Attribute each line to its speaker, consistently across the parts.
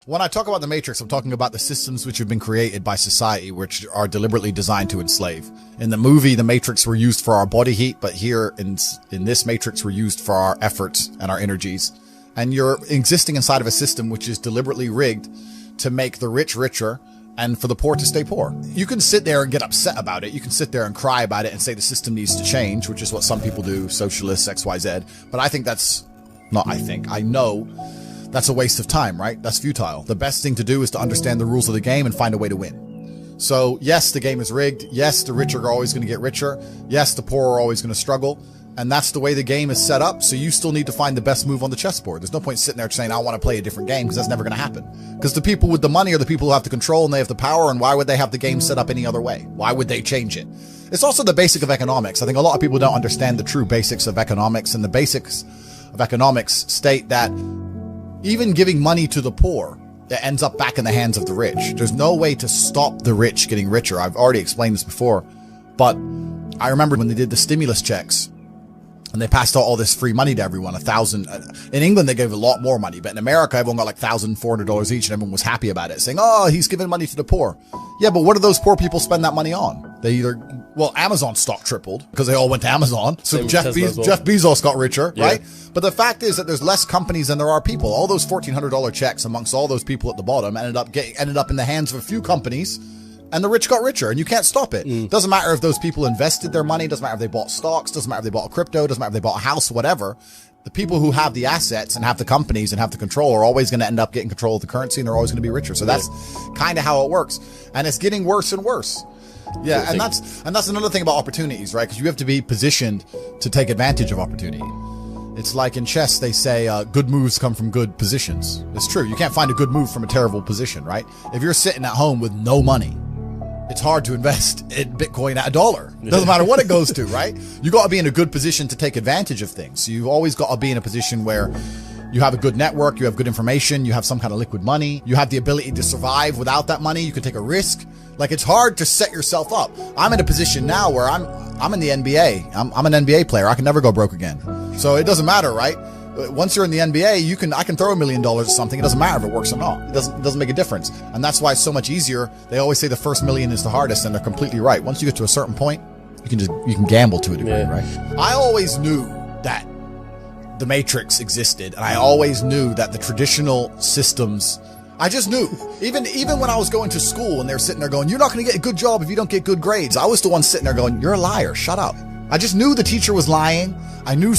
Speaker 1: When I talk about the Matrix, I'm talking about the systems which have been created by society, which are deliberately designed to enslave. In the movie, the Matrix were used for our body heat, but here in this Matrix, were used for our efforts and our energies. And you're existing inside of a system which is deliberately rigged to make the rich richer and for the poor to stay poor. You can sit there and get upset about it. You can sit there and cry about it and say the system needs to change, which is what some people do, socialists, XYZ. But I think I know that's a waste of time, right? That's futile. The best thing to do is to understand the rules of the game and find a way to win. So yes, the game is rigged. Yes, the rich are always going to get richer. Yes, the poor are always going to struggle. And that's the way the game is set up. So you still need to find the best move on the chessboard. There's no point sitting there saying, I want to play a different game, because that's never going to happen. Because the people with the money are the people who have the control and they have the power. And why would they have the game set up any other way? Why would they change it? It's also the basic of economics. I think a lot of people don't understand the true basics of economics, and the basics of economics state that even giving money to the poor, it ends up back in the hands of the rich. There's no way to stop the rich getting richer. I've already explained this before, but I remember when they did the stimulus checks and they passed out all this free money to everyone, $1,000. In England, they gave a lot more money, but in America, everyone got like $1,400 each and everyone was happy about it, saying, oh, he's giving money to the poor. Yeah, but what do those poor people spend that money on? Amazon stock tripled because they all went to Amazon. So Jeff Bezos got richer, right? But the fact is that there's less companies than there are people. All those $1,400 checks amongst all those people at the bottom ended up in the hands of a few companies, and the rich got richer, and you can't stop it. Doesn't matter if those people invested their money, doesn't matter if they bought stocks, doesn't matter if they bought a crypto, doesn't matter if they bought a house, whatever. The people who have the assets and have the companies and have the control are always going to end up getting control of the currency, and they're always going to be richer. So that's kind of how it works. And it's getting worse and worse. Yeah, and that's another thing about opportunities, right? Because you have to be positioned to take advantage of opportunity. It's like in chess, they say good moves come from good positions. It's true. You can't find a good move from a terrible position, right? If you're sitting at home with no money, it's hard to invest in Bitcoin at $1. It doesn't matter what it goes to, right? You got to be in a good position to take advantage of things. So you've always got to be in a position where you have a good network, you have good information, you have some kind of liquid money, you have the ability to survive without that money, you can take a risk. Like, it's hard to set yourself up. I'm in a position now where I'm in the NBA. I'm an NBA player. I can never go broke again. So it doesn't matter, right? Once you're in the NBA, I can throw $1 million at something. It doesn't matter if it works or not. It doesn't make a difference. And that's why it's so much easier. They always say the first million is the hardest, and they're completely right. Once you get to a certain point, you can gamble to a degree, right? I always knew that the Matrix existed, and I always knew that the traditional systems, I just knew. Even when I was going to school and they're sitting there going, you're not going to get a good job if you don't get good grades. I was the one sitting there going, you're a liar. Shut up. I just knew the teacher was lying. I knew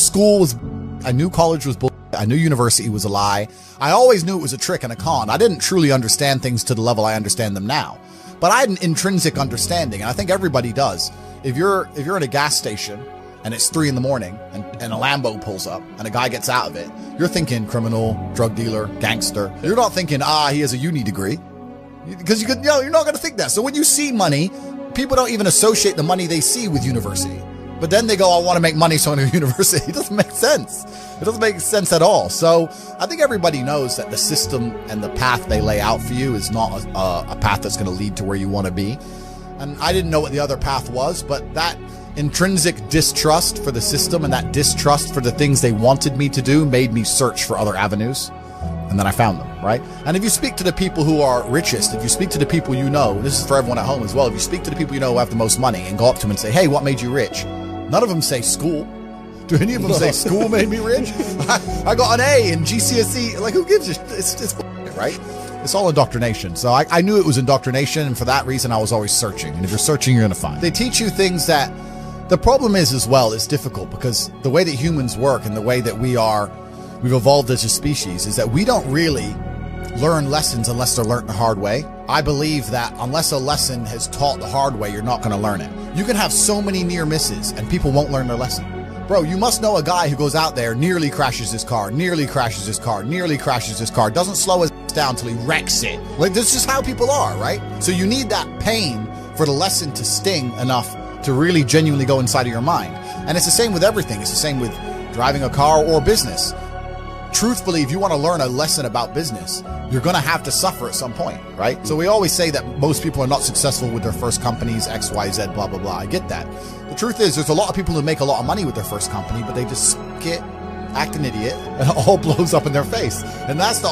Speaker 1: I knew college was bull. I knew university was a lie. I always knew it was a trick and a con. I didn't truly understand things to the level I understand them now, but I had an intrinsic understanding. And I think everybody does. If you're at a gas station and it's 3 a.m. and a Lambo pulls up and a guy gets out of it, you're thinking criminal, drug dealer, gangster. You're not thinking, he has a uni degree, because you're not going to think that. So when you see money, people don't even associate the money they see with university. But then they go, I want to make money, so I'm going to university. It doesn't make sense. It doesn't make sense at all. So I think everybody knows that the system and the path they lay out for you is not a path that's going to lead to where you want to be. And I didn't know what the other path was, but that intrinsic distrust for the system and that distrust for the things they wanted me to do made me search for other avenues. And then I found them, right? And if you speak to the people who are richest, if you speak to the people you know, this is for everyone at home as well, if you speak to the people you know who have the most money and go up to them and say, hey, what made you rich? None of them say school. Do any of them say school made me rich? I got an A in GCSE. Like, who gives a shit? It's right? It's all indoctrination. So I knew it was indoctrination, and for that reason, I was always searching. And if you're searching, you're going to find. They teach you things that, the problem is as well, it's difficult because the way that humans work and the way that we've evolved as a species is that we don't really learn lessons unless they're learned the hard way. I believe that unless a lesson is taught the hard way, you're not going to learn it. You can have so many near misses and people won't learn their lesson. Bro, you must know a guy who goes out there, nearly crashes his car, doesn't slow his down until he wrecks it. Like, this is how people are, right? So you need that pain for the lesson to sting enough to really genuinely go inside of your mind. And it's the same with everything. It's the same with driving a car or business. Truthfully, if you want to learn a lesson about business, you're going to have to suffer at some point, right? So we always say that most people are not successful with their first companies, X, Y, Z, blah, blah, blah. I get that. The truth is, there's a lot of people who make a lot of money with their first company, but they just get act an idiot, and it all blows up in their face. And that's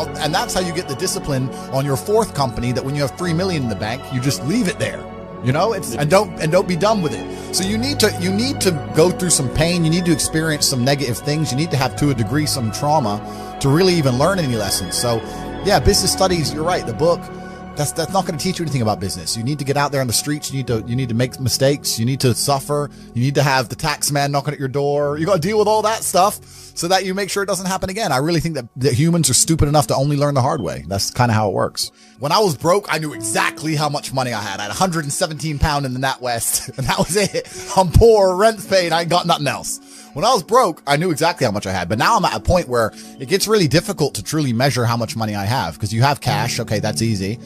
Speaker 1: how you get the discipline on your fourth company, that when you have $3 million in the bank, you just leave it there. You know, and don't be done with it. So you need to go through some pain. You need to experience some negative things. You need to have, to a degree, some trauma to really even learn any lessons. So yeah, business studies, you're right. The book, that's not going to teach you anything about business. You need to get out there on the streets. You need to make mistakes. You need to suffer. You need to have the tax man knocking at your door. You got to deal with all that stuff so that you make sure it doesn't happen again. I really think that humans are stupid enough to only learn the hard way. That's kind of how it works. When I was broke, I knew exactly how much money I had. I had 117 pound in the NatWest, and that was it. I'm poor, rent's paid, I ain't got nothing else. When I was broke, I knew exactly how much I had. But now I'm at a point where it gets really difficult to truly measure how much money I have, because you have cash. Okay, that's easy.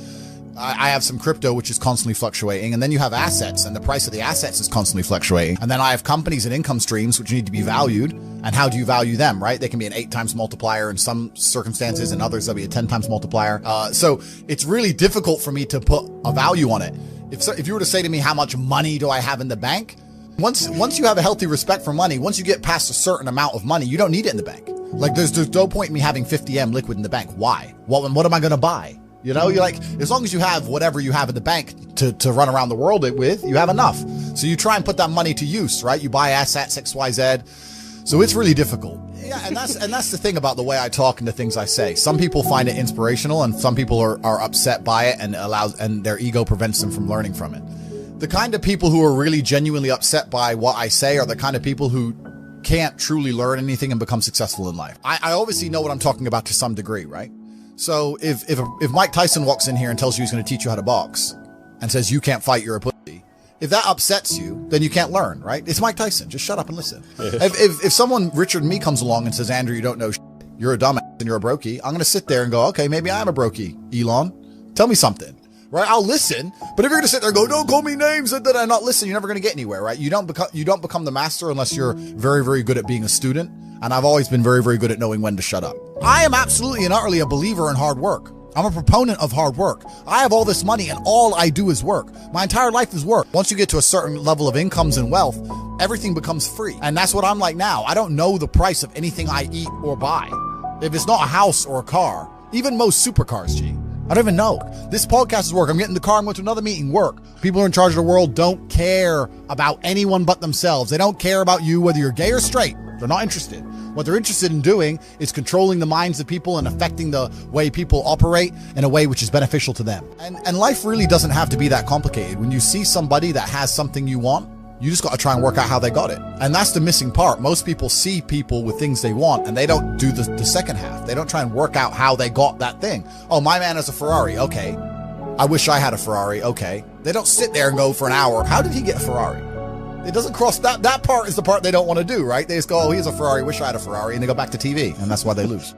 Speaker 1: I have some crypto, which is constantly fluctuating. And then you have assets, and the price of the assets is constantly fluctuating. And then I have companies and income streams, which need to be valued. And how do you value them, right? They can be an 8 times multiplier in some circumstances, and others, they'll be a 10 times multiplier. So it's really difficult for me to put a value on it. If you were to say to me, how much money do I have in the bank? Once you have a healthy respect for money, once you get past a certain amount of money, you don't need it in the bank. Like there's no point in me having 50M liquid in the bank. Why? What am I going to buy? You know, you're like, as long as you have whatever you have in the bank to run around the world with, you have enough. So you try and put that money to use, right? You buy assets, XYZ. So it's really difficult. Yeah, and that's the thing about the way I talk and the things I say. Some people find it inspirational, and some people are upset by it, and their ego prevents them from learning from it. The kind of people who are really genuinely upset by what I say are the kind of people who can't truly learn anything and become successful in life. I obviously know what I'm talking about to some degree, right? So if Mike Tyson walks in here and tells you he's going to teach you how to box and says you can't fight, you're a pussy, if that upsets you, then you can't learn, right? It's Mike Tyson. Just shut up and listen. If someone, Richard Me, comes along and says, Andrew, you don't know shit, you're a dumbass and you're a brokey, I'm going to sit there and go, okay, maybe I'm a brokey, Elon. Tell me something. Right? I'll listen. But if you're going to sit there and go, don't call me names and then I not listen, you're never going to get anywhere, right? You don't become the master unless you're very, very good at being a student. And I've always been very, very good at knowing when to shut up. I am absolutely and utterly a believer in hard work. I'm a proponent of hard work. I have all this money and all I do is work. My entire life is work. Once you get to a certain level of incomes and wealth, everything becomes free. And that's what I'm like now. I don't know the price of anything I eat or buy. If it's not a house or a car, even most supercars, G. I don't even know. This podcast is work. I'm getting in the car. I'm going to another meeting. Work. People who are in charge of the world don't care about anyone but themselves. They don't care about you, whether you're gay or straight. They're not interested. What they're interested in doing is controlling the minds of people and affecting the way people operate in a way which is beneficial to them. And life really doesn't have to be that complicated. When you see somebody that has something you want, you just got to try and work out how they got it. And that's the missing part. Most people see people with things they want and they don't do the second half. They don't try and work out how they got that thing. Oh, my man has a Ferrari. Okay. I wish I had a Ferrari. Okay. They don't sit there and go for an hour, how did he get a Ferrari? It doesn't cross that part is the part they don't want to do, right? They just go, oh, he has a Ferrari. Wish I had a Ferrari. And they go back to TV. And that's why they lose.